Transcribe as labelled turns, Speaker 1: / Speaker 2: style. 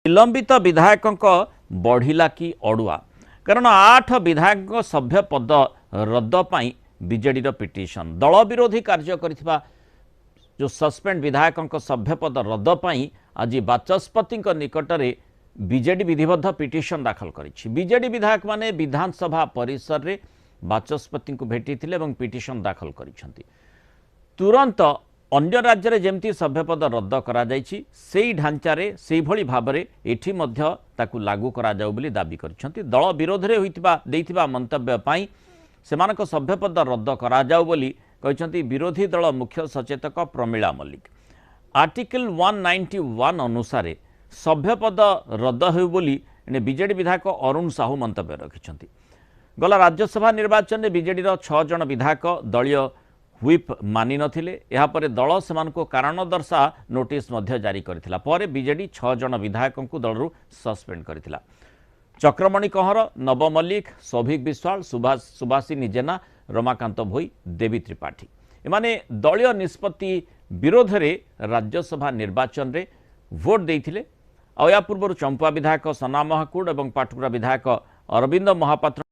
Speaker 1: निलंबित विधायकों बढ़िला कि अड़ुआ कारण 8 विधायक सभ्य पद रद्द पाई बीजेडी पिटिशन दल विरोधी कार्य करिथिबा जो सस्पेंड विधायकों सभ्य पद रद्द पाई आज बाचस्पति निकट में बीजेडी विधिबद्ध पिटिशन दाखल करिछि। बीजेडी विधायक माने विधानसभा परिसर रे बाचस्पति को भेटी पिटिशन दाखल करिसेंती। तुरंत अन्य राज्य में जमती सभ्यपद रद्द करा जायछि सेही ढांचारे सेही भली भाबरे एठी मध्य ताकू लागू करा जाऊ बोली दाबी करिसेंती। दल विरोध रे होइतिबा देइतिबा मंतव्य पाई सेमानक सभ्यपद रद्द करा जाऊ बोली कहिसेंती विरोधी दल मुख्य सचेतक प्रमीला मल्लिक। आर्टिकल 191 अनुसार सभ्यपद रद्द हो बोली बीजेडी विधायक अरुण साहू मंतव्य रखिछंती। गला राज्यसभा निर्वाचन में बीजेडी 6 जन विधायक दलीय व्हिप मानि नथिले। एहा परे दल सेमानको कारण दर्शा नोटिस मध्य जारी करथिला। परे बीजेडी 6 जन विधायकों को दलरू सस्पेंड करथिला। चक्रमणि कंहर, नव मल्लिक, सौभिक विश्वाल, सुभाषिनी जेना, रमाकांत भोई, देवी त्रिपाठी एमाने दलीय निष्पत्ति विरोध रे राज्यसभा निर्वाचन रे भोट देइथिले। या पूर्व चंपुआ विधायक सना महाकूड और पाटकुरा विधायक अरविंद महापात्र